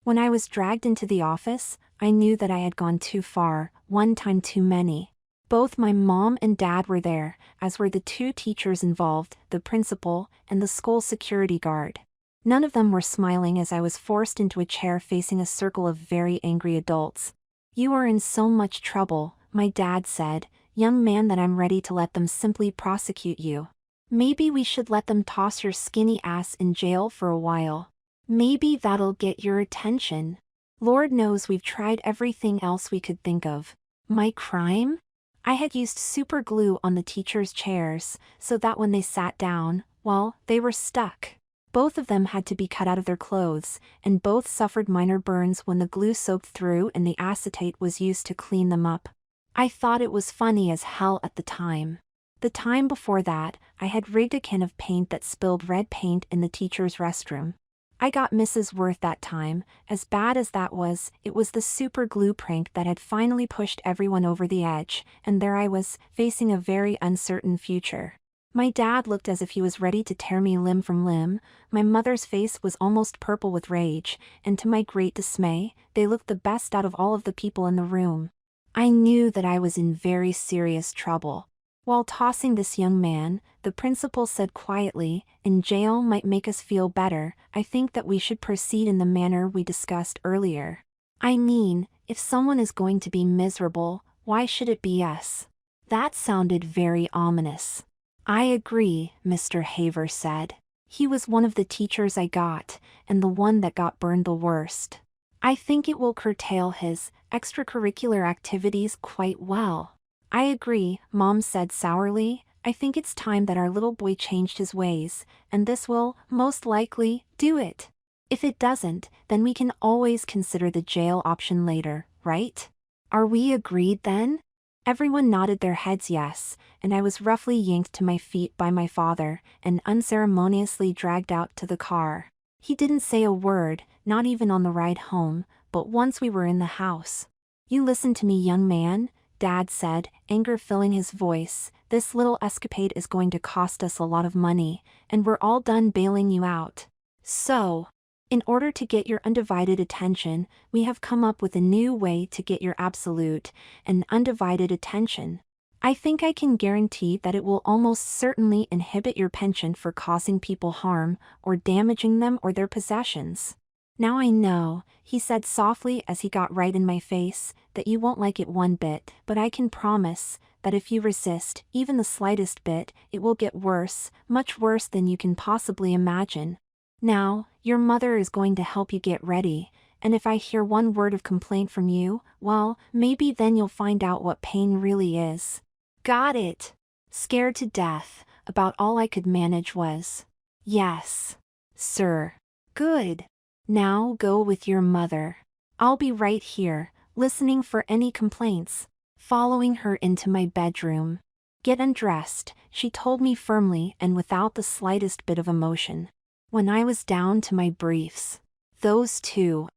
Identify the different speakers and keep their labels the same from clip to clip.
Speaker 1: When I was dragged into the office, I knew that I had gone too far, one time too many. Both my mom and dad were there, as were the two teachers involved, the principal, and the school security guard. None of them were smiling as I was forced into a chair facing a circle of very angry adults. "You are in so much trouble," my dad said, "young man, that I'm ready to let them simply prosecute you. Maybe we should let them toss your skinny ass in jail for a while. Maybe that'll get your attention. Lord knows we've tried everything else we could think of." My crime? I had used super glue on the teachers' chairs, so that when they sat down, well, they were stuck. Both of them had to be cut out of their clothes, and both suffered minor burns when the glue soaked through and the acetate was used to clean them up. I thought it was funny as hell at the time. The time before that, I had rigged a can of paint that spilled red paint in the teacher's restroom. I got Mrs. Worth that time. As bad as that was, it was the super glue prank that had finally pushed everyone over the edge, and there I was, facing a very uncertain future. My dad looked as if he was ready to tear me limb from limb. My mother's face was almost purple with rage, and to my great dismay, they looked the best out of all of the people in the room. I knew that I was in very serious trouble. While tossing this young man, the principal said quietly, "In jail might make us feel better. I think that we should proceed in the manner we discussed earlier. I mean, if someone is going to be miserable, why should it be us?" That sounded very ominous. "I agree," Mr. Haver said. He was one of the teachers I got, and the one that got burned the worst. "I think it will curtail his extracurricular activities quite well." "I agree," Mom said sourly. "I think it's time that our little boy changed his ways, and this will, most likely, do it. If it doesn't, then we can always consider the jail option later, right? Are we agreed then?" Everyone nodded their heads yes, and I was roughly yanked to my feet by my father, and unceremoniously dragged out to the car. He didn't say a word, not even on the ride home, but once we were in the house. "You listen to me, young man," Dad said, anger filling his voice. "This little escapade is going to cost us a lot of money, and we're all done bailing you out. So, in order to get your undivided attention, we have come up with a new way to get your absolute and undivided attention. I think I can guarantee that it will almost certainly inhibit your penchant for causing people harm, or damaging them or their possessions. Now I know," he said softly as he got right in my face, "that you won't like it one bit, but I can promise that if you resist, even the slightest bit, it will get worse, much worse than you can possibly imagine. Now, your mother is going to help you get ready, and if I hear one word of complaint from you, well, maybe then you'll find out what pain really is." Got it. Scared to death, about all I could manage was, "Yes, sir." "Good. Now go with your mother. I'll be right here, listening for any complaints." Following her into my bedroom. "Get undressed," she told me firmly and without the slightest bit of emotion. When I was down to my briefs. Those two.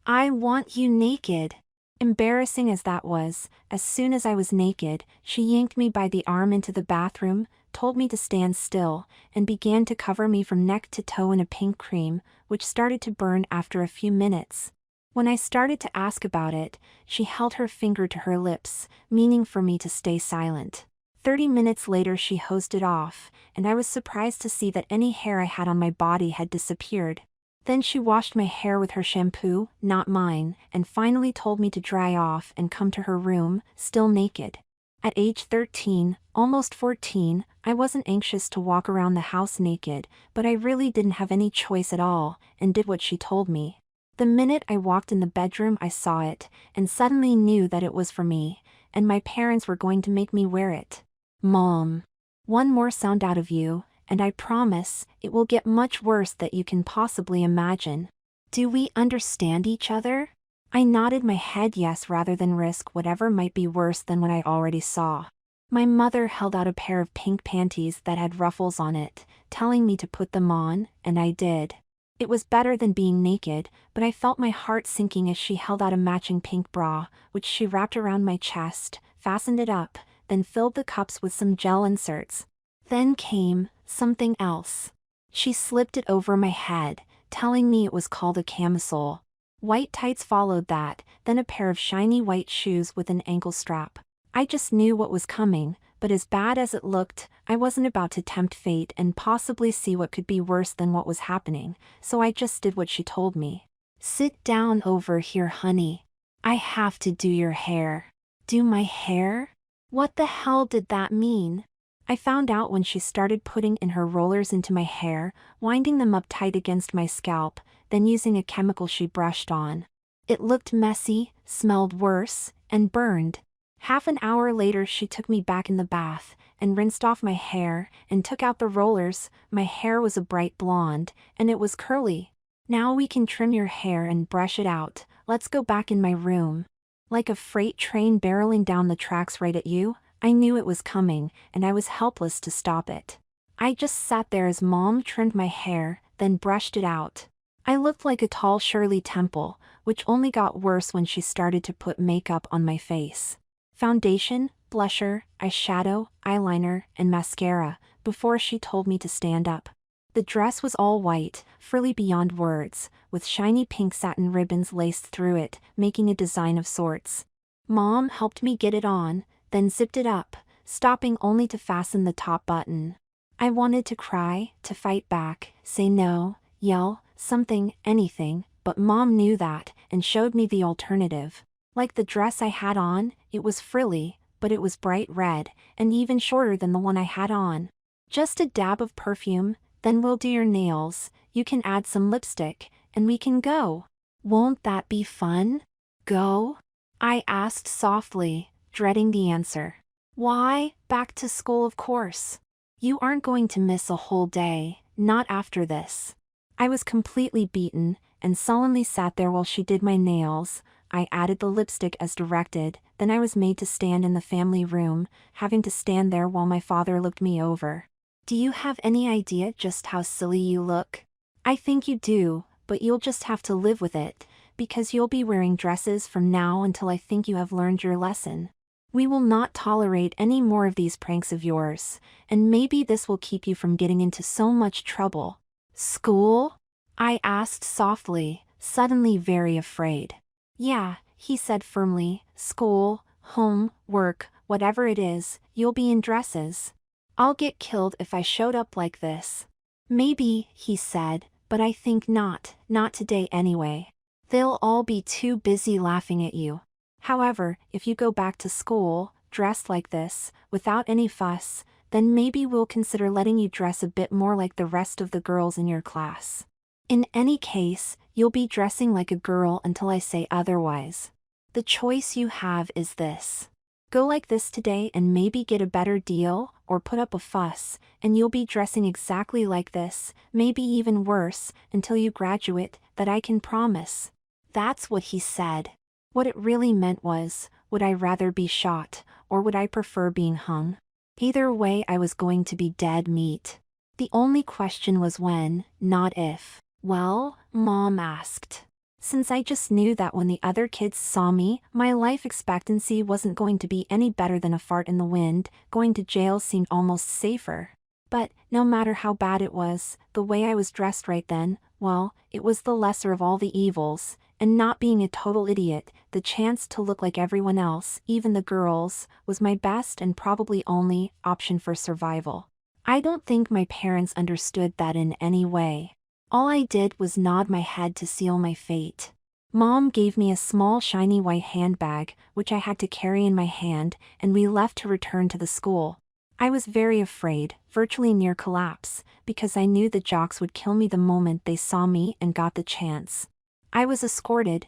Speaker 1: "I want you naked." Embarrassing as that was, as soon as I was naked, she yanked me by the arm into the bathroom, told me to stand still, and began to cover me from neck to toe in a pink cream, which started to burn after a few minutes. When I started to ask about it, she held her finger to her lips, meaning for me to stay silent. 30 minutes later she hosed it off, and I was surprised to see that any hair I had on my body had disappeared. Then she washed my hair with her shampoo, not mine, and finally told me to dry off and come to her room, still naked. At age 13, almost 14, I wasn't anxious to walk around the house naked, but I really didn't have any choice at all, and did what she told me. The minute I walked in the bedroom I saw it, and suddenly knew that it was for me, and my parents were going to make me wear it. "Mom. One more sound out of you, and I promise, it will get much worse than you can possibly imagine. Do we understand each other?" I nodded my head yes rather than risk whatever might be worse than what I already saw. My mother held out a pair of pink panties that had ruffles on it, telling me to put them on, and I did. It was better than being naked, but I felt my heart sinking as she held out a matching pink bra, which she wrapped around my chest, fastened it up, then filled the cups with some gel inserts. Then came something else. She slipped it over my head, telling me it was called a camisole. White tights followed that, then a pair of shiny white shoes with an ankle strap. I just knew what was coming, but as bad as it looked, I wasn't about to tempt fate and possibly see what could be worse than what was happening, so I just did what she told me. Sit down over here, honey. I have to do your hair. Do my hair? What the hell did that mean? I found out when she started putting in her rollers into my hair, winding them up tight against my scalp, then using a chemical she brushed on. It looked messy, smelled worse, and burned. Half an hour later she took me back in the bath, and rinsed off my hair, and took out the rollers. My hair was a bright blonde, and it was curly. Now we can trim your hair and brush it out. Let's go back in my room. Like a freight train barreling down the tracks right at you, I knew it was coming, and I was helpless to stop it. I just sat there as Mom trimmed my hair, then brushed it out. I looked like a tall Shirley Temple, which only got worse when she started to put makeup on my face. Foundation, blusher, eyeshadow, eyeliner, and mascara, before she told me to stand up. The dress was all white, frilly beyond words, with shiny pink satin ribbons laced through it, making a design of sorts. Mom helped me get it on, then zipped it up, stopping only to fasten the top button. I wanted to cry, to fight back, say no, yell, something, anything, but Mom knew that, and showed me the alternative. Like the dress I had on, it was frilly, but it was bright red, and even shorter than the one I had on. Just a dab of perfume, then we'll do your nails, you can add some lipstick, and we can go. Won't that be fun? Go? I asked softly, dreading the answer. Why, back to school of course. You aren't going to miss a whole day, not after this. I was completely beaten, and sullenly sat there while she did my nails. I added the lipstick as directed, then I was made to stand in the family room, having to stand there while my father looked me over. Do you have any idea just how silly you look? I think you do, but you'll just have to live with it, because you'll be wearing dresses from now until I think you have learned your lesson. We will not tolerate any more of these pranks of yours, and maybe this will keep you from getting into so much trouble. School? I asked softly, suddenly very afraid. Yeah, he said firmly, school, home, work, whatever it is, you'll be in dresses. I'll get killed if I showed up like this. Maybe, he said, but I think not today anyway. They'll all be too busy laughing at you. However, if you go back to school, dressed like this, without any fuss, then maybe we'll consider letting you dress a bit more like the rest of the girls in your class. In any case, you'll be dressing like a girl until I say otherwise. The choice you have is this. Go like this today and maybe get a better deal, or put up a fuss, and you'll be dressing exactly like this, maybe even worse, until you graduate, that I can promise. That's what he said. What it really meant was, would I rather be shot, or would I prefer being hung? Either way I was going to be dead meat. The only question was when, not if. Well, Mom asked. Since I just knew that when the other kids saw me, my life expectancy wasn't going to be any better than a fart in the wind, going to jail seemed almost safer. But, no matter how bad it was, the way I was dressed right then, well, it was the lesser of all the evils, and not being a total idiot, the chance to look like everyone else, even the girls, was my best and probably only option for survival. I don't think my parents understood that in any way. All I did was nod my head to seal my fate. Mom gave me a small shiny white handbag, which I had to carry in my hand, and we left to return to the school. I was very afraid, virtually near collapse, because I knew the jocks would kill me the moment they saw me and got the chance. I was escorted,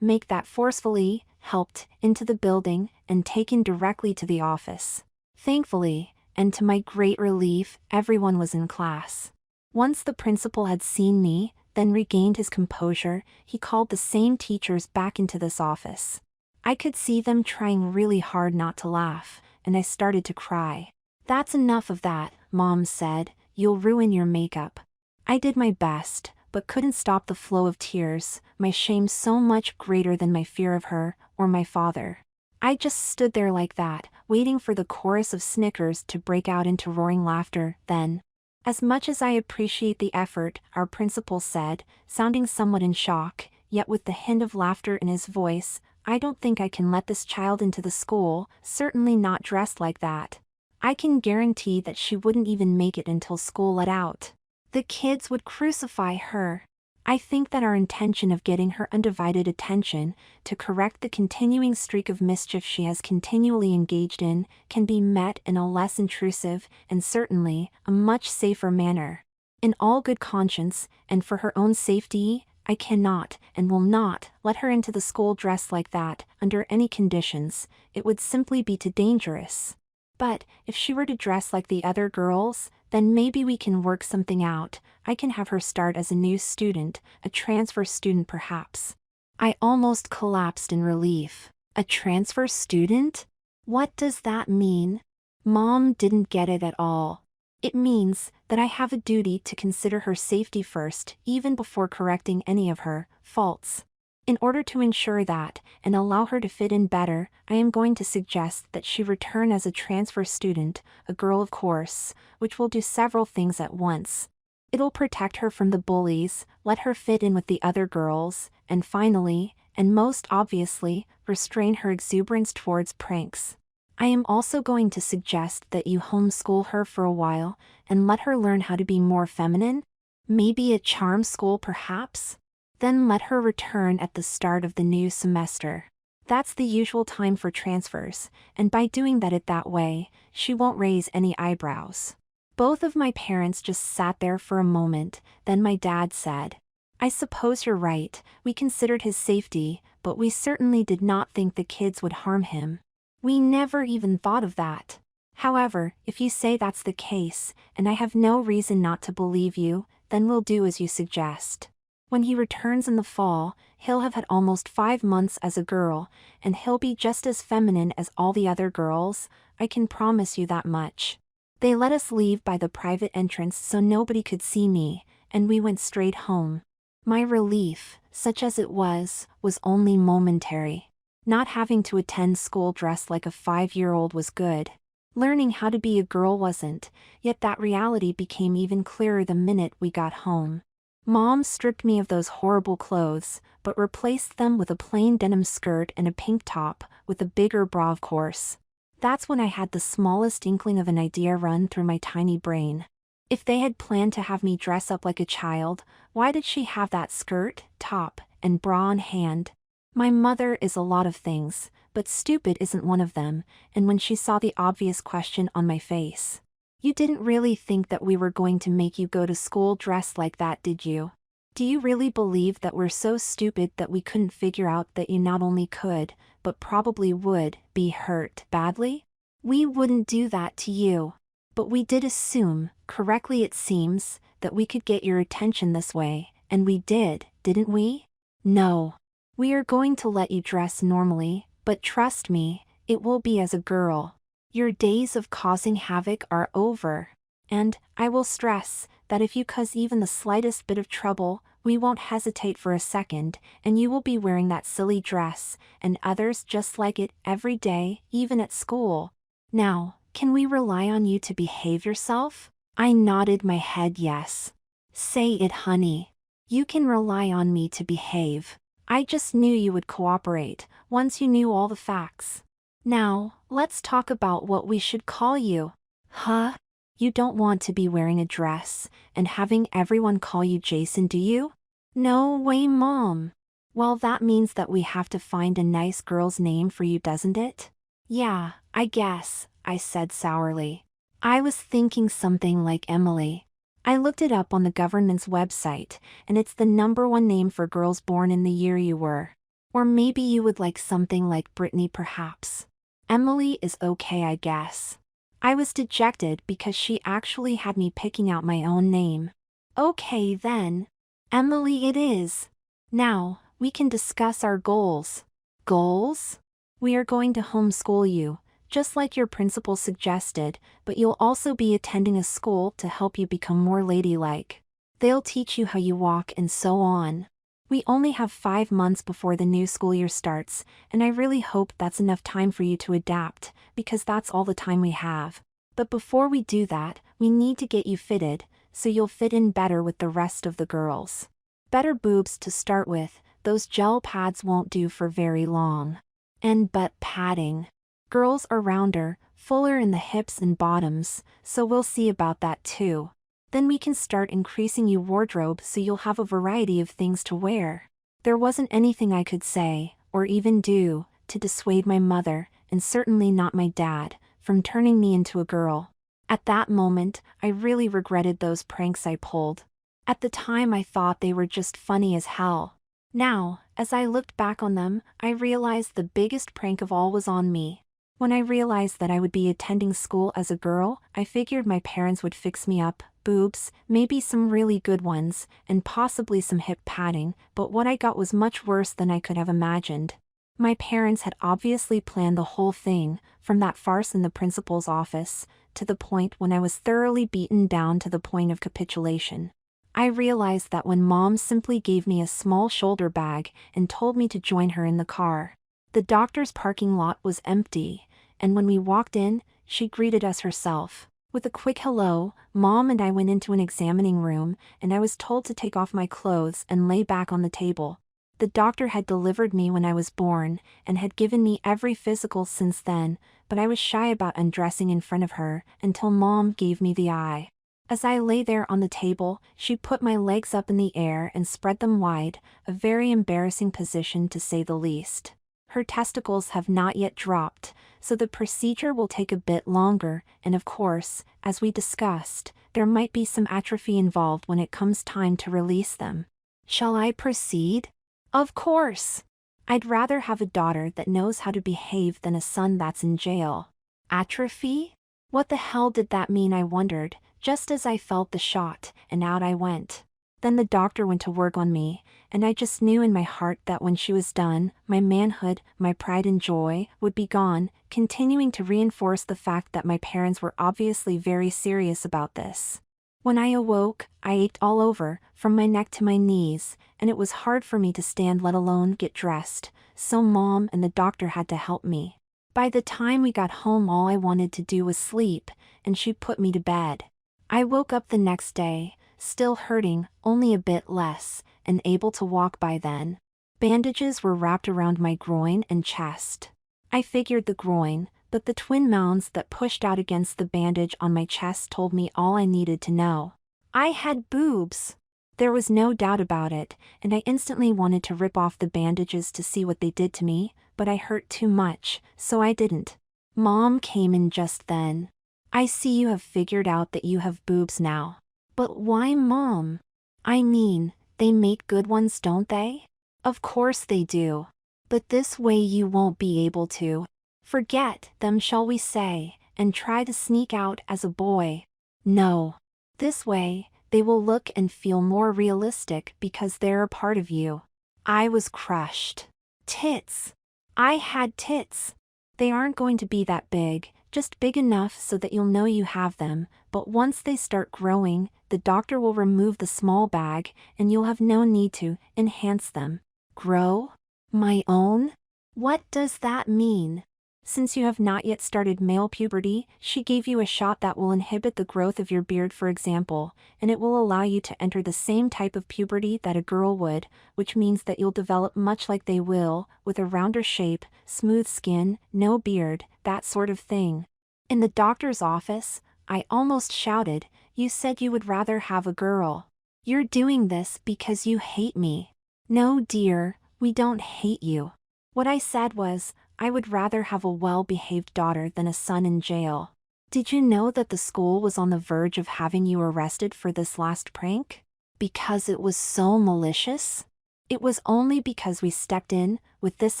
Speaker 1: make that forcefully, helped, into the building, and taken directly to the office. Thankfully, and to my great relief, everyone was in class. Once the principal had seen me, then regained his composure, he called the same teachers back into this office. I could see them trying really hard not to laugh, and I started to cry. That's enough of that, Mom said, you'll ruin your makeup. I did my best, but couldn't stop the flow of tears, my shame so much greater than my fear of her, or my father. I just stood there like that, waiting for the chorus of snickers to break out into roaring laughter, then. As much as I appreciate the effort, our principal said, sounding somewhat in shock, yet with the hint of laughter in his voice. "I don't think I can let this child into the school, certainly not dressed like that. I can guarantee that she wouldn't even make it until school let out. The kids would crucify her." I think that our intention of getting her undivided attention, to correct the continuing streak of mischief she has continually engaged in, can be met in a less intrusive, and certainly, a much safer manner. In all good conscience, and for her own safety, I cannot, and will not, let her into the school dressed like that, under any conditions. It would simply be too dangerous. But, if she were to dress like the other girls, then maybe we can work something out. I can have her start as a new student, a transfer student perhaps. I almost collapsed in relief. A transfer student? What does that mean? Mom didn't get it at all. It means that I have a duty to consider her safety first, even before correcting any of her faults. In order to ensure that, and allow her to fit in better, I am going to suggest that she return as a transfer student, a girl of course, which will do several things at once. It'll protect her from the bullies, let her fit in with the other girls, and finally, and most obviously, restrain her exuberance towards pranks. I am also going to suggest that you homeschool her for a while, and let her learn how to be more feminine. Maybe a charm school perhaps? Then let her return at the start of the new semester. That's the usual time for transfers, and by doing that way, she won't raise any eyebrows. Both of my parents just sat there for a moment, then my dad said, "I suppose you're right, we considered his safety, but we certainly did not think the kids would harm him. We never even thought of that. However, if you say that's the case, and I have no reason not to believe you, then we'll do as you suggest. When he returns in the fall, he'll have had almost 5 months as a girl, and he'll be just as feminine as all the other girls, I can promise you that much." They let us leave by the private entrance so nobody could see me, and we went straight home. My relief, such as it was only momentary. Not having to attend school dressed like a 5-year-old was good. Learning how to be a girl wasn't, yet that reality became even clearer the minute we got home. Mom stripped me of those horrible clothes, but replaced them with a plain denim skirt and a pink top, with a bigger bra of course. That's when I had the smallest inkling of an idea run through my tiny brain. If they had planned to have me dress up like a child, why did she have that skirt, top, and bra on hand? My mother is a lot of things, but stupid isn't one of them, and when she saw the obvious question on my face, "You didn't really think that we were going to make you go to school dressed like that, did you? Do you really believe that we're so stupid that we couldn't figure out that you not only could, but probably would, be hurt badly? We wouldn't do that to you. But we did assume, correctly it seems, that we could get your attention this way, and we did, didn't we? No. We are going to let you dress normally, but trust me, it will be as a girl. Your days of causing havoc are over. And, I will stress, that if you cause even the slightest bit of trouble, we won't hesitate for a second, and you will be wearing that silly dress, and others just like it, every day, even at school. Now, can we rely on you to behave yourself?" I nodded my head yes. "Say it, honey. You can rely on me to behave. I just knew you would cooperate, once you knew all the facts. Now, let's talk about what we should call you." "Huh? You don't want to be wearing a dress, and having everyone call you Jason, do you?" "No way, Mom." "Well, that means that we have to find a nice girl's name for you, doesn't it?" "Yeah, I guess," I said sourly. "I was thinking something like Emily." I looked it up on the government's website, and it's the #1 name for girls born in the year you were. Or maybe you would like something like Brittany perhaps. Emily is okay, I guess. I was dejected because she actually had me picking out my own name. "Okay then. Emily it is. Now, we can discuss our goals." "Goals?" "We are going to homeschool you, just like your principal suggested, but you'll also be attending a school to help you become more ladylike. They'll teach you how you walk and so on. We only have 5 months before the new school year starts, and I really hope that's enough time for you to adapt, because that's all the time we have. But before we do that, we need to get you fitted, so you'll fit in better with the rest of the girls. Better boobs to start with, those gel pads won't do for very long. And butt padding. Girls are rounder, fuller in the hips and bottoms, so we'll see about that too. Then we can start increasing your wardrobe so you'll have a variety of things to wear. There wasn't anything I could say, or even do, to dissuade my mother, and certainly not my dad, from turning me into a girl. At that moment, I really regretted those pranks I pulled. At the time I thought they were just funny as hell. Now, as I looked back on them, I realized the biggest prank of all was on me. When I realized that I would be attending school as a girl, I figured my parents would fix me up, boobs, maybe some really good ones, and possibly some hip padding, but what I got was much worse than I could have imagined. My parents had obviously planned the whole thing, from that farce in the principal's office, to the point when I was thoroughly beaten down to the point of capitulation. I realized that when Mom simply gave me a small shoulder bag and told me to join her in the car. The doctor's parking lot was empty, and when we walked in, she greeted us herself. With a quick hello, Mom and I went into an examining room, and I was told to take off my clothes and lay back on the table. The doctor had delivered me when I was born, and had given me every physical since then, but I was shy about undressing in front of her, until Mom gave me the eye. As I lay there on the table, she put my legs up in the air and spread them wide, a very embarrassing position to say the least. Her testicles have not yet dropped, so the procedure will take a bit longer, and of course, as we discussed, there might be some atrophy involved when it comes time to release them. Shall I proceed? Of course. I'd rather have a daughter that knows how to behave than a son that's in jail. Atrophy? What the hell did that mean, I wondered, just as I felt the shot, and out I went. Then the doctor went to work on me, and I just knew in my heart that when she was done, my manhood, my pride and joy, would be gone, continuing to reinforce the fact that my parents were obviously very serious about this. When I awoke, I ached all over, from my neck to my knees, and it was hard for me to stand let alone get dressed, so Mom and the doctor had to help me. By the time we got home all I wanted to do was sleep, and she put me to bed. I woke up the next day, still hurting, only a bit less, and able to walk by then. Bandages were wrapped around my groin and chest. I figured the groin, but the twin mounds that pushed out against the bandage on my chest told me all I needed to know. I had boobs. There was no doubt about it, and I instantly wanted to rip off the bandages to see what they did to me, but I hurt too much, so I didn't. Mom came in just then. I see you have figured out that you have boobs now. But why, Mom? I mean, they make good ones, don't they? Of course they do. But this way you won't be able to. Forget them, shall we say, and try to sneak out as a boy. No. This way, they will look and feel more realistic because they're a part of you. I was crushed. Tits. I had tits. They aren't going to be that big, just big enough so that you'll know you have them, but once they start growing, the doctor will remove the small bag, and you'll have no need to enhance them. Grow? My own? What does that mean? Since you have not yet started male puberty, she gave you a shot that will inhibit the growth of your beard, for example, and it will allow you to enter the same type of puberty that a girl would, which means that you'll develop much like they will, with a rounder shape, smooth skin, no beard, that sort of thing. In the doctor's office, I almost shouted, "You said you would rather have a girl. You're doing this because you hate me." No, dear, we don't hate you. What I said was, I would rather have a well-behaved daughter than a son in jail. Did you know that the school was on the verge of having you arrested for this last prank? Because it was so malicious? It was only because we stepped in with this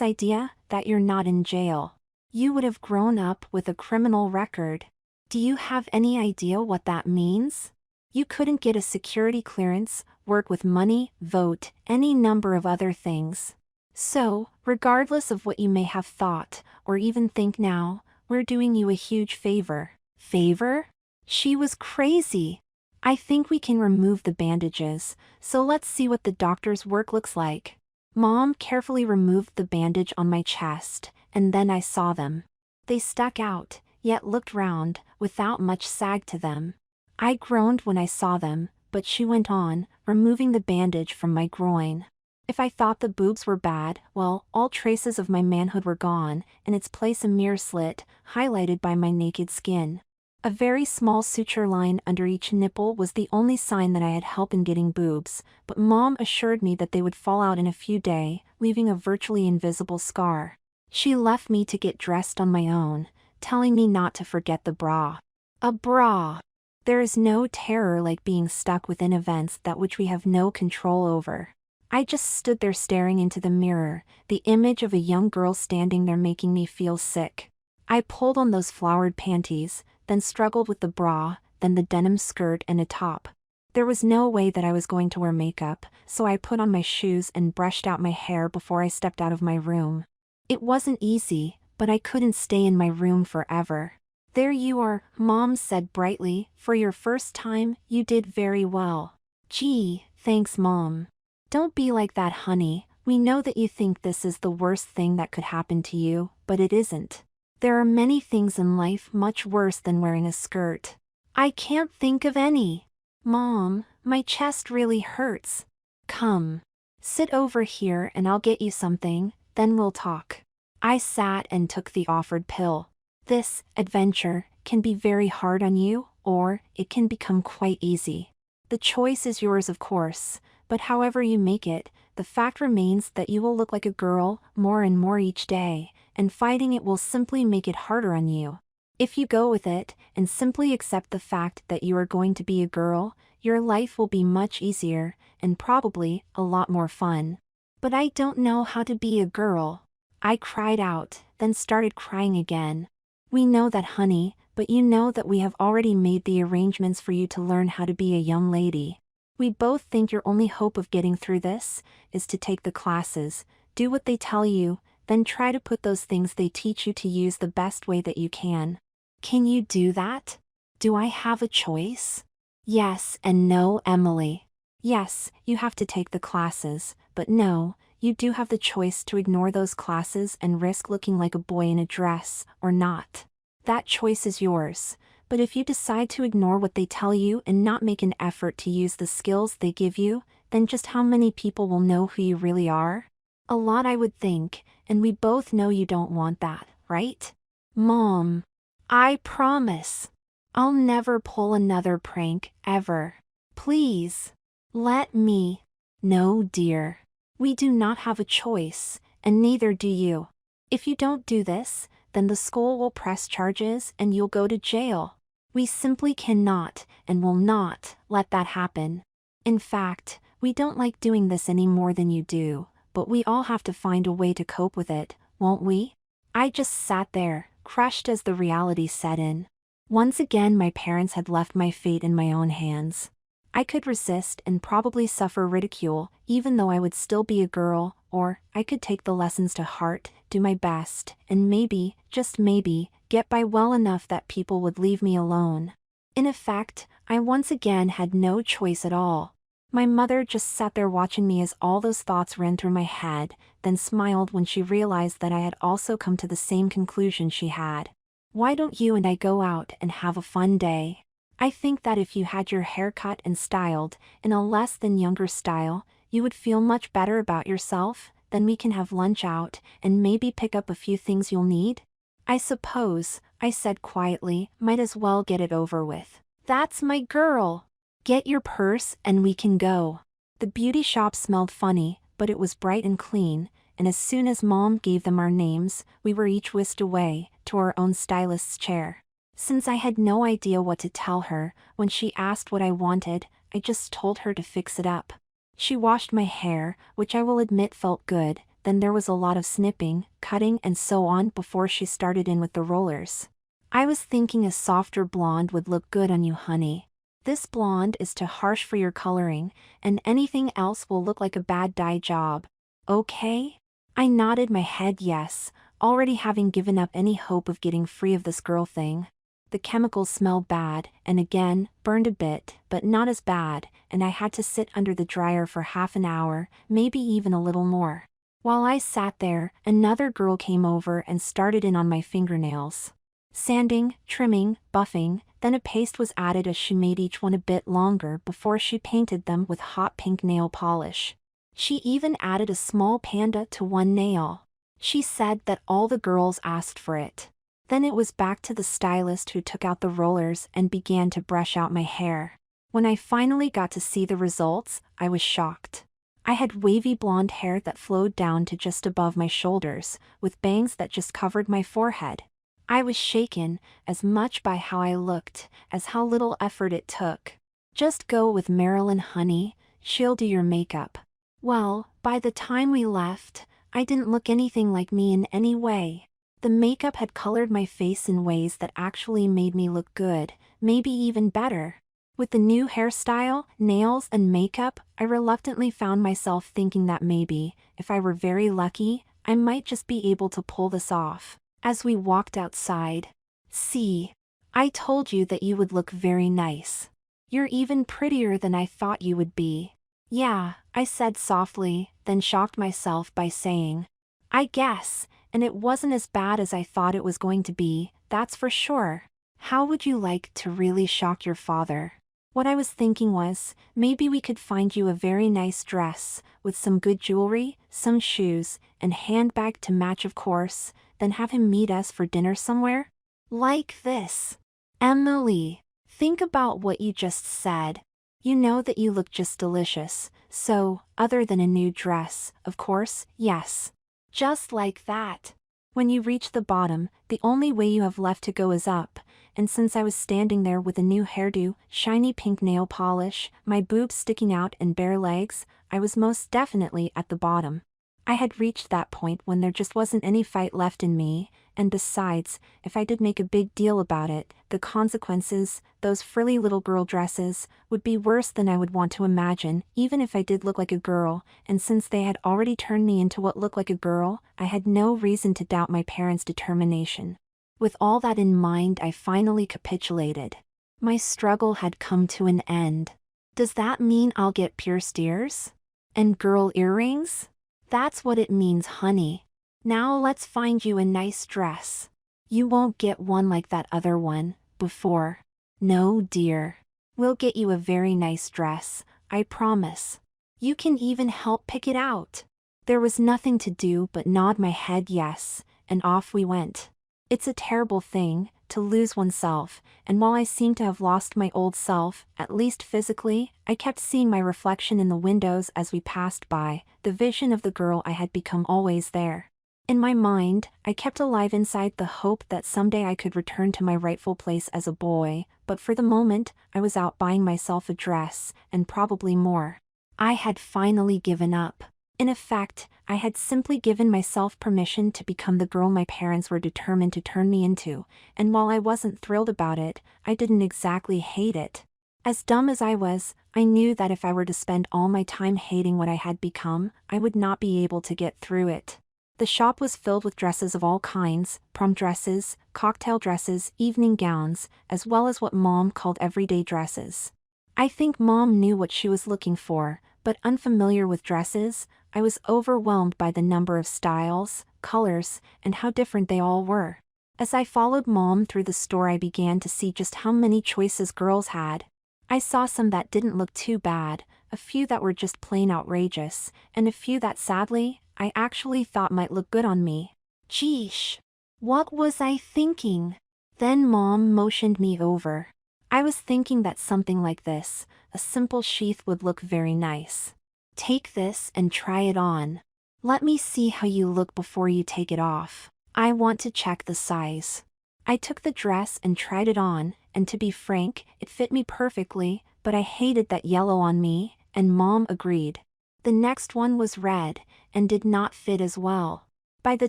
Speaker 1: idea that you're not in jail. You would have grown up with a criminal record. Do you have any idea what that means? You couldn't get a security clearance, work with money, vote, any number of other things. So, regardless of what you may have thought, or even think now, we're doing you a huge favor. Favor? She was crazy. I think we can remove the bandages, so let's see what the doctor's work looks like. Mom carefully removed the bandage on my chest, and then I saw them. They stuck out, yet looked round, without much sag to them. I groaned when I saw them, but she went on, removing the bandage from my groin. If I thought the boobs were bad, well, all traces of my manhood were gone, in its place a mere slit, highlighted by my naked skin. A very small suture line under each nipple was the only sign that I had help in getting boobs, but Mom assured me that they would fall out in a few days, leaving a virtually invisible scar. She left me to get dressed on my own, telling me not to forget the bra. A bra! There is no terror like being stuck within events that which we have no control over. I just stood there staring into the mirror, the image of a young girl standing there making me feel sick. I pulled on those flowered panties, then struggled with the bra, then the denim skirt and a top. There was no way that I was going to wear makeup, so I put on my shoes and brushed out my hair before I stepped out of my room. It wasn't easy, but I couldn't stay in my room forever. "There you are," Mom said brightly. "For your first time, you did very well." "Gee, thanks Mom. Don't be like that, honey. We know that you think this is the worst thing that could happen to you, but it isn't. There are many things in life much worse than wearing a skirt." "I can't think of any." "Mom, my chest really hurts." "Come. Sit over here and I'll get you something, then we'll talk." I sat and took the offered pill. This adventure can be very hard on you, or it can become quite easy. The choice is yours, of course, but however you make it, the fact remains that you will look like a girl more and more each day, and fighting it will simply make it harder on you. If you go with it, and simply accept the fact that you are going to be a girl, your life will be much easier, and probably a lot more fun. "But I don't know how to be a girl." I cried out, then started crying again. "We know that, honey, but you know that we have already made the arrangements for you to learn how to be a young lady. We both think your only hope of getting through this is to take the classes, do what they tell you, then try to put those things they teach you to use the best way that you can." Can you do that? Do I have a choice? Yes and no, Emily. Yes, you have to take the classes, but no, you do have the choice to ignore those classes and risk looking like a boy in a dress, or not. That choice is yours, but if you decide to ignore what they tell you and not make an effort to use the skills they give you, then just how many people will know who you really are? A lot, I would think, and we both know you don't want that, right? Mom, I promise. I'll never pull another prank, ever. Please. Let me. No, dear. We do not have a choice, and neither do you. If you don't do this, then the school will press charges and you'll go to jail. We simply cannot, and will not, let that happen. In fact, we don't like doing this any more than you do, but we all have to find a way to cope with it, won't we? I just sat there, crushed as the reality set in. Once again my parents had left my fate in my own hands. I could resist and probably suffer ridicule, even though I would still be a girl, or I could take the lessons to heart, do my best, and maybe, just maybe, get by well enough that people would leave me alone. In effect, I once again had no choice at all. My mother just sat there watching me as all those thoughts ran through my head, then smiled when she realized that I had also come to the same conclusion she had. Why don't you and I go out and have a fun day? I think that if you had your hair cut and styled in a less than younger style, you would feel much better about yourself. Then we can have lunch out and maybe pick up a few things you'll need. I suppose, I said quietly, might as well get it over with. That's my girl. Get your purse and we can go. The beauty shop smelled funny, but it was bright and clean, and as soon as Mom gave them our names, we were each whisked away to our own stylist's chair. Since I had no idea what to tell her, when she asked what I wanted, I just told her to fix it up. She washed my hair, which I will admit felt good, then there was a lot of snipping, cutting and so on before she started in with the rollers. I was thinking a softer blonde would look good on you, honey. This blonde is too harsh for your coloring, and anything else will look like a bad dye job. Okay? I nodded my head yes, already having given up any hope of getting free of this girl thing. The chemicals smelled bad, and again, burned a bit, but not as bad, and I had to sit under the dryer for half an hour, maybe even a little more. While I sat there, another girl came over and started in on my fingernails. Sanding, trimming, buffing, then a paste was added as she made each one a bit longer before she painted them with hot pink nail polish. She even added a small panda to one nail. She said that all the girls asked for it. Then it was back to the stylist who took out the rollers and began to brush out my hair. When I finally got to see the results, I was shocked. I had wavy blonde hair that flowed down to just above my shoulders, with bangs that just covered my forehead. I was shaken, as much by how I looked, as how little effort it took. Just go with Marilyn, honey, she'll do your makeup. Well, by the time we left, I didn't look anything like me in any way. The makeup had colored my face in ways that actually made me look good, maybe even better. With the new hairstyle, nails, and makeup, I reluctantly found myself thinking that maybe, if I were very lucky, I might just be able to pull this off. As we walked outside, "See, I told you that you would look very nice. You're even prettier than I thought you would be." "Yeah," I said softly, then shocked myself by saying, "I guess, and it wasn't as bad as I thought it was going to be, that's for sure. How would you like to really shock your father?" What I was thinking was, maybe we could find you a very nice dress, with some good jewelry, some shoes, and handbag to match of course, then have him meet us for dinner somewhere? Like this. Emily, think about what you just said. You know that you look just delicious, so, other than a new dress, of course, yes. Just like that. When you reach the bottom, the only way you have left to go is up, and since I was standing there with a new hairdo, shiny pink nail polish, my boobs sticking out and bare legs, I was most definitely at the bottom. I had reached that point when there just wasn't any fight left in me, and besides, if I did make a big deal about it, the consequences, those frilly little girl dresses, would be worse than I would want to imagine, even if I did look like a girl, and since they had already turned me into what looked like a girl, I had no reason to doubt my parents' determination. With all that in mind, I finally capitulated. My struggle had come to an end. Does that mean I'll get pierced ears? And girl earrings? That's what it means, honey. Now let's find you a nice dress. You won't get one like that other one, before. No, dear. We'll get you a very nice dress, I promise. You can even help pick it out. There was nothing to do but nod my head yes, and off we went. It's a terrible thing, to lose oneself, and while I seemed to have lost my old self, at least physically, I kept seeing my reflection in the windows as we passed by, the vision of the girl I had become always there. In my mind, I kept alive inside the hope that someday I could return to my rightful place as a boy, but for the moment, I was out buying myself a dress, and probably more. I had finally given up. In effect, I had simply given myself permission to become the girl my parents were determined to turn me into, and while I wasn't thrilled about it, I didn't exactly hate it. As dumb as I was, I knew that if I were to spend all my time hating what I had become, I would not be able to get through it. The shop was filled with dresses of all kinds, prom dresses, cocktail dresses, evening gowns, as well as what Mom called everyday dresses. I think Mom knew what she was looking for, but unfamiliar with dresses, I was overwhelmed by the number of styles, colors, and how different they all were. As I followed Mom through the store, I began to see just how many choices girls had. I saw some that didn't look too bad, a few that were just plain outrageous, and a few that sadly, I actually thought might look good on me. Geesh. What was I thinking? Then Mom motioned me over. I was thinking that something like this, a simple sheath, would look very nice. Take this and try it on. Let me see how you look before you take it off. I want to check the size. I took the dress and tried it on, and to be frank, it fit me perfectly, but I hated that yellow on me, and Mom agreed. The next one was red, and did not fit as well. By the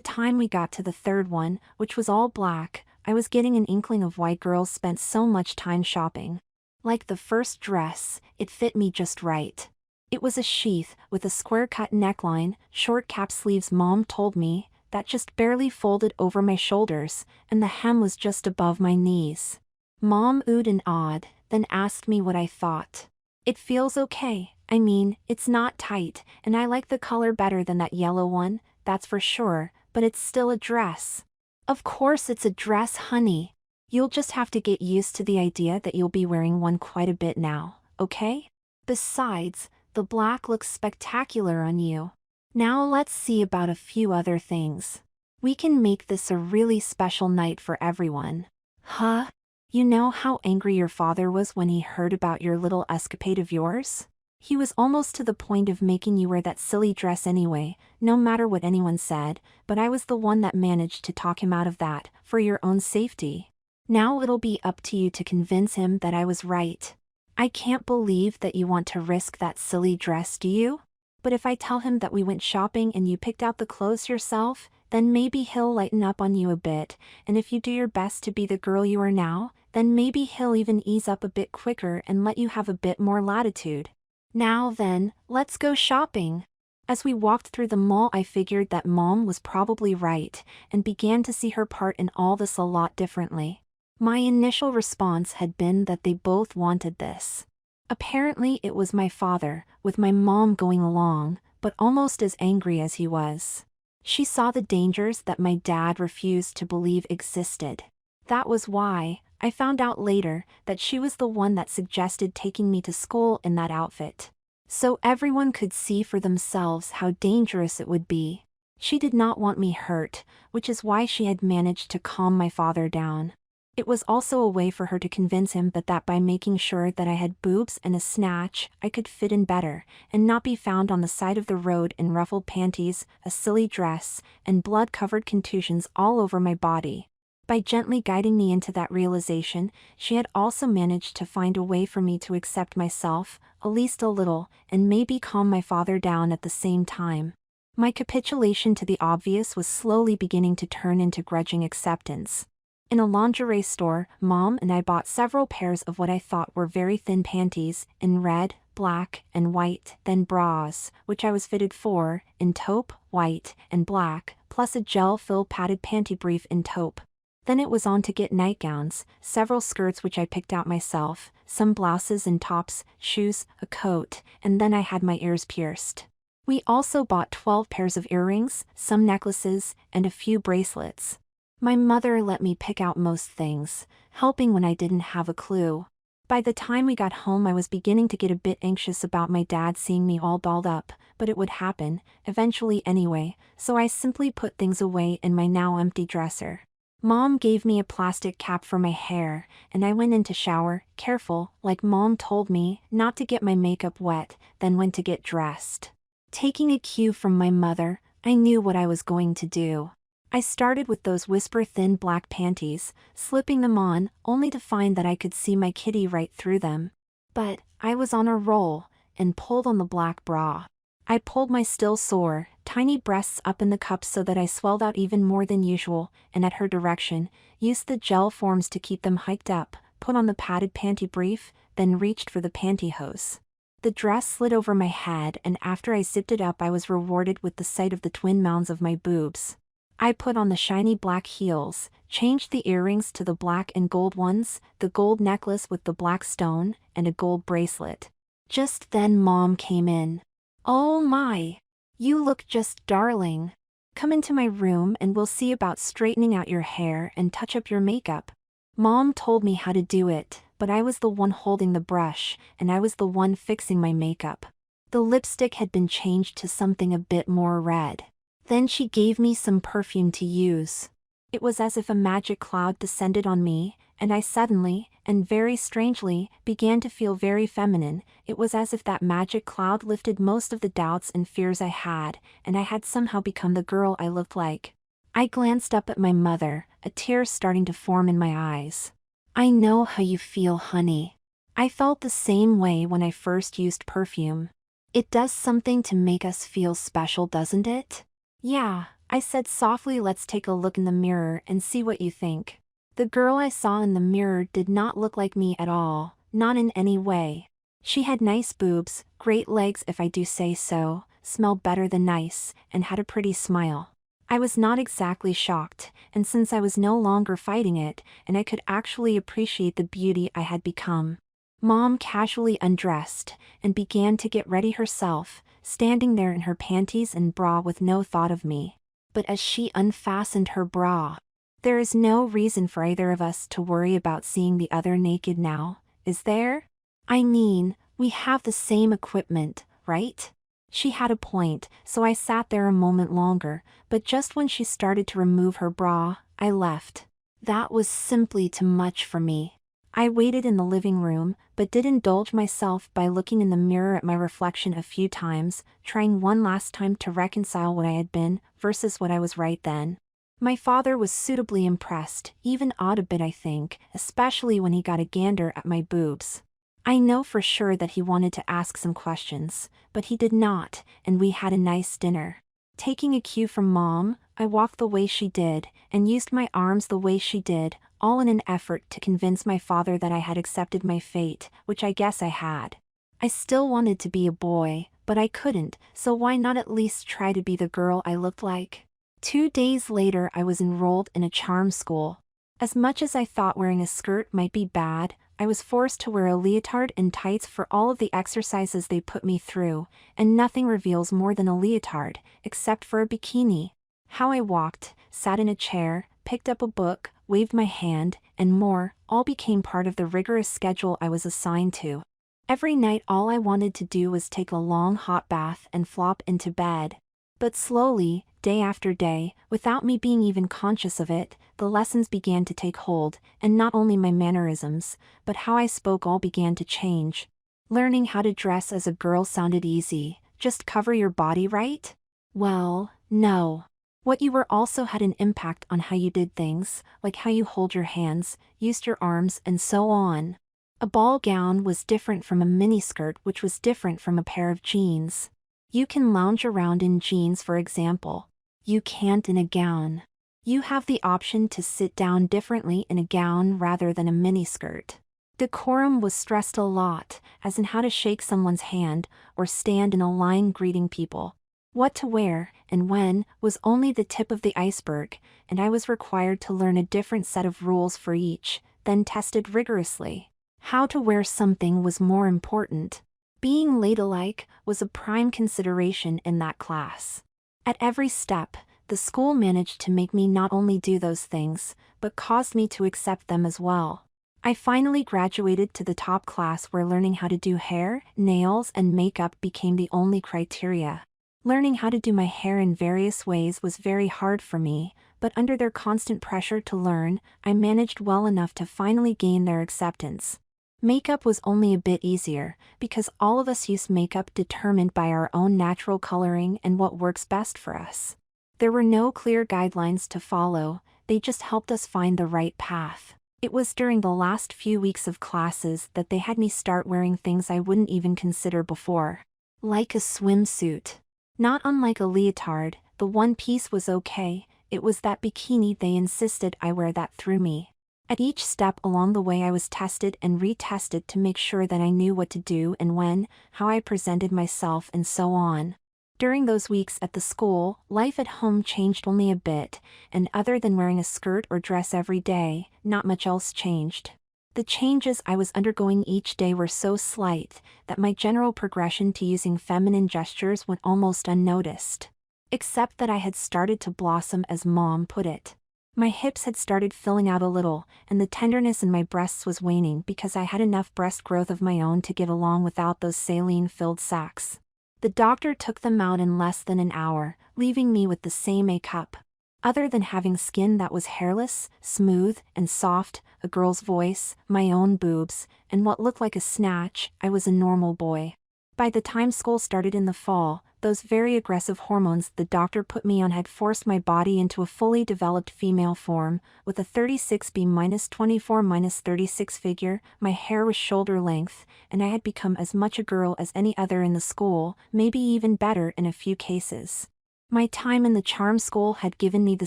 Speaker 1: time we got to the third one, which was all black, I was getting an inkling of why girls spent so much time shopping. Like the first dress, it fit me just right. It was a sheath, with a square-cut neckline, short cap sleeves, Mom told me, that just barely folded over my shoulders, and the hem was just above my knees. Mom oohed and awed, then asked me what I thought. It feels okay, I mean, it's not tight, and I like the color better than that yellow one, that's for sure, but it's still a dress. Of course it's a dress, honey. You'll just have to get used to the idea that you'll be wearing one quite a bit now, okay? Besides, the black looks spectacular on you. Now let's see about a few other things. We can make this a really special night for everyone. Huh? You know how angry your father was when he heard about your little escapade of yours? He was almost to the point of making you wear that silly dress anyway, no matter what anyone said, but I was the one that managed to talk him out of that, for your own safety. Now it'll be up to you to convince him that I was right. I can't believe that you want to risk that silly dress, do you? But if I tell him that we went shopping and you picked out the clothes yourself, then maybe he'll lighten up on you a bit, and if you do your best to be the girl you are now, then maybe he'll even ease up a bit quicker and let you have a bit more latitude. Now then, let's go shopping. As we walked through the mall, I figured that Mom was probably right, and began to see her part in all this a lot differently. My initial response had been that they both wanted this. Apparently it was my father, with my mom going along, but almost as angry as he was. She saw the dangers that my dad refused to believe existed. That was why, I found out later, that she was the one that suggested taking me to school in that outfit. So everyone could see for themselves how dangerous it would be. She did not want me hurt, which is why she had managed to calm my father down. It was also a way for her to convince him that by making sure that I had boobs and a snatch, I could fit in better, and not be found on the side of the road in ruffled panties, a silly dress, and blood-covered contusions all over my body. By gently guiding me into that realization, she had also managed to find a way for me to accept myself, at least a little, and maybe calm my father down at the same time. My capitulation to the obvious was slowly beginning to turn into grudging acceptance. In a lingerie store, Mom and I bought several pairs of what I thought were very thin panties, in red, black, and white, then bras, which I was fitted for, in taupe, white, and black, plus a gel-filled padded panty brief in taupe. Then it was on to get nightgowns, several skirts which I picked out myself, some blouses and tops, shoes, a coat, and then I had my ears pierced. We also bought 12 pairs of earrings, some necklaces, and a few bracelets. My mother let me pick out most things, helping when I didn't have a clue. By the time we got home, I was beginning to get a bit anxious about my dad seeing me all dolled up, but it would happen, eventually anyway, so I simply put things away in my now empty dresser. Mom gave me a plastic cap for my hair, and I went in to shower, careful, like Mom told me, not to get my makeup wet, then went to get dressed. Taking a cue from my mother, I knew what I was going to do. I started with those whisper-thin black panties, slipping them on, only to find that I could see my kitty right through them. But I was on a roll, and pulled on the black bra. I pulled my still sore, tiny breasts up in the cups so that I swelled out even more than usual, and at her direction, used the gel forms to keep them hiked up, put on the padded panty brief, then reached for the pantyhose. The dress slid over my head, and after I zipped it up I was rewarded with the sight of the twin mounds of my boobs. I put on the shiny black heels, changed the earrings to the black and gold ones, the gold necklace with the black stone, and a gold bracelet. Just then Mom came in. "Oh my! You look just darling. Come into my room and we'll see about straightening out your hair and touch up your makeup." Mom told me how to do it, but I was the one holding the brush, and I was the one fixing my makeup. The lipstick had been changed to something a bit more red. Then she gave me some perfume to use. It was as if a magic cloud descended on me, and I suddenly, and very strangely, began to feel very feminine. It was as if that magic cloud lifted most of the doubts and fears I had, and I had somehow become the girl I looked like. I glanced up at my mother, a tear starting to form in my eyes. "I know how you feel, honey. I felt the same way when I first used perfume. It does something to make us feel special, doesn't it?" "Yeah," I said softly. "Let's take a look in the mirror and see what you think." The girl I saw in the mirror did not look like me at all, not in any way. She had nice boobs, great legs if I do say so, smelled better than nice, and had a pretty smile. I was not exactly shocked, and since I was no longer fighting it, and I could actually appreciate the beauty I had become. Mom casually undressed, and began to get ready herself, standing there in her panties and bra with no thought of me. But as she unfastened her bra, there is no reason for either of us to worry about seeing the other naked now, is there? I mean, we have the same equipment, right? She had a point, so I sat there a moment longer, but just when she started to remove her bra, I left. That was simply too much for me. I waited in the living room, but did indulge myself by looking in the mirror at my reflection a few times, trying one last time to reconcile what I had been versus what I was right then. My father was suitably impressed, even awed a bit I think, especially when he got a gander at my boobs. I know for sure that he wanted to ask some questions, but he did not, and we had a nice dinner. Taking a cue from Mom, I walked the way she did, and used my arms the way she did, all in an effort to convince my father that I had accepted my fate, which I guess I had. I still wanted to be a boy, but I couldn't, so why not at least try to be the girl I looked like? 2 days later I was enrolled in a charm school. As much as I thought wearing a skirt might be bad, I was forced to wear a leotard and tights for all of the exercises they put me through, and nothing reveals more than a leotard, except for a bikini. How I walked, sat in a chair, picked up a book, waved my hand, and more, all became part of the rigorous schedule I was assigned to. Every night all I wanted to do was take a long hot bath and flop into bed. But slowly, day after day, without me being even conscious of it, the lessons began to take hold, and not only my mannerisms, but how I spoke all began to change. Learning how to dress as a girl sounded easy, just cover your body right? Well, no. What you were also had an impact on how you did things, like how you hold your hands, used your arms, and so on. A ball gown was different from a miniskirt, which was different from a pair of jeans. You can lounge around in jeans, for example. You can't in a gown. You have the option to sit down differently in a gown rather than a miniskirt. Decorum was stressed a lot, as in how to shake someone's hand, or stand in a line greeting people. What to wear, and when, was only the tip of the iceberg, and I was required to learn a different set of rules for each, then tested rigorously. How to wear something was more important. Being ladylike was a prime consideration in that class. At every step, the school managed to make me not only do those things, but caused me to accept them as well. I finally graduated to the top class where learning how to do hair, nails, and makeup became the only criteria. Learning how to do my hair in various ways was very hard for me, but under their constant pressure to learn, I managed well enough to finally gain their acceptance. Makeup was only a bit easier, because all of us use makeup determined by our own natural coloring and what works best for us. There were no clear guidelines to follow, they just helped us find the right path. It was during the last few weeks of classes that they had me start wearing things I wouldn't even consider before. Like a swimsuit. Not unlike a leotard, the one piece was okay, it was that bikini they insisted I wear that threw me. At each step along the way I was tested and retested to make sure that I knew what to do and when, how I presented myself, and so on. During those weeks at the school, life at home changed only a bit, and other than wearing a skirt or dress every day, not much else changed. The changes I was undergoing each day were so slight that my general progression to using feminine gestures went almost unnoticed. Except that I had started to blossom, as Mom put it. My hips had started filling out a little, and the tenderness in my breasts was waning because I had enough breast growth of my own to get along without those saline-filled sacs. The doctor took them out in less than an hour, leaving me with the same A cup. Other than having skin that was hairless, smooth, and soft, a girl's voice, my own boobs, and what looked like a snatch, I was a normal boy. By the time school started in the fall, those very aggressive hormones the doctor put me on had forced my body into a fully developed female form, with a 36B-24-36 figure, my hair was shoulder length, and I had become as much a girl as any other in the school, maybe even better in a few cases. My time in the charm school had given me the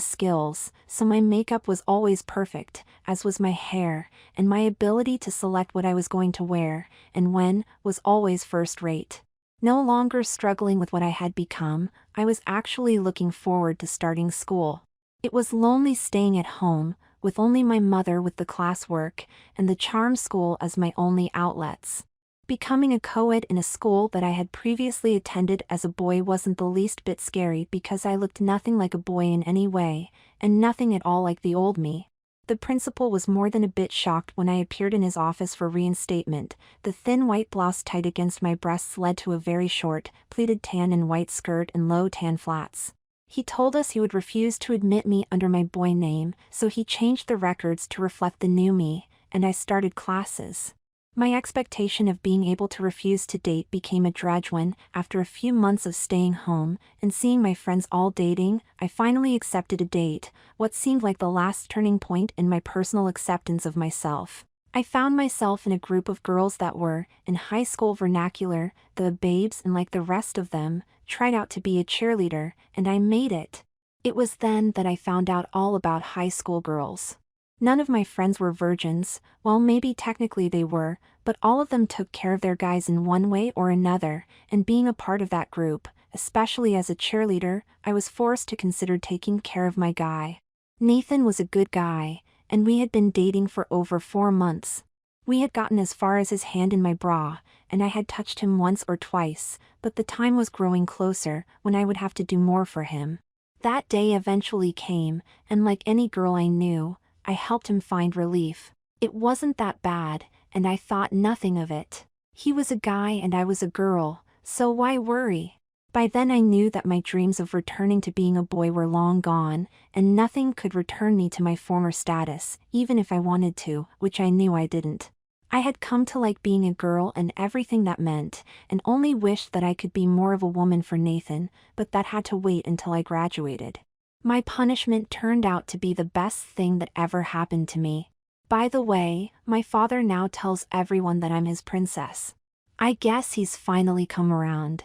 Speaker 1: skills, so my makeup was always perfect, as was my hair, and my ability to select what I was going to wear, and when, was always first rate. No longer struggling with what I had become, I was actually looking forward to starting school. It was lonely staying at home, with only my mother with the classwork, and the charm school as my only outlets. Becoming a co-ed in a school that I had previously attended as a boy wasn't the least bit scary because I looked nothing like a boy in any way, and nothing at all like the old me. The principal was more than a bit shocked when I appeared in his office for reinstatement. The thin white blouse tight against my breasts led to a very short, pleated tan and white skirt and low tan flats. He told us he would refuse to admit me under my boy name, so he changed the records to reflect the new me, and I started classes. My expectation of being able to refuse to date became a drudge when, after a few months of staying home and seeing my friends all dating, I finally accepted a date, what seemed like the last turning point in my personal acceptance of myself. I found myself in a group of girls that were, in high school vernacular, the babes, and like the rest of them, tried out to be a cheerleader, and I made it. It was then that I found out all about high school girls. None of my friends were virgins, well maybe technically they were, but all of them took care of their guys in one way or another, and being a part of that group, especially as a cheerleader, I was forced to consider taking care of my guy. Nathan was a good guy, and we had been dating for over 4 months. We had gotten as far as his hand in my bra, and I had touched him once or twice, but the time was growing closer when I would have to do more for him. That day eventually came, and like any girl I knew, I helped him find relief. It wasn't that bad, and I thought nothing of it. He was a guy and I was a girl, so why worry? By then I knew that my dreams of returning to being a boy were long gone, and nothing could return me to my former status, even if I wanted to, which I knew I didn't. I had come to like being a girl and everything that meant, and only wished that I could be more of a woman for Nathan, but that had to wait until I graduated. My punishment turned out to be the best thing that ever happened to me. By the way, my father now tells everyone that I'm his princess. I guess he's finally come around.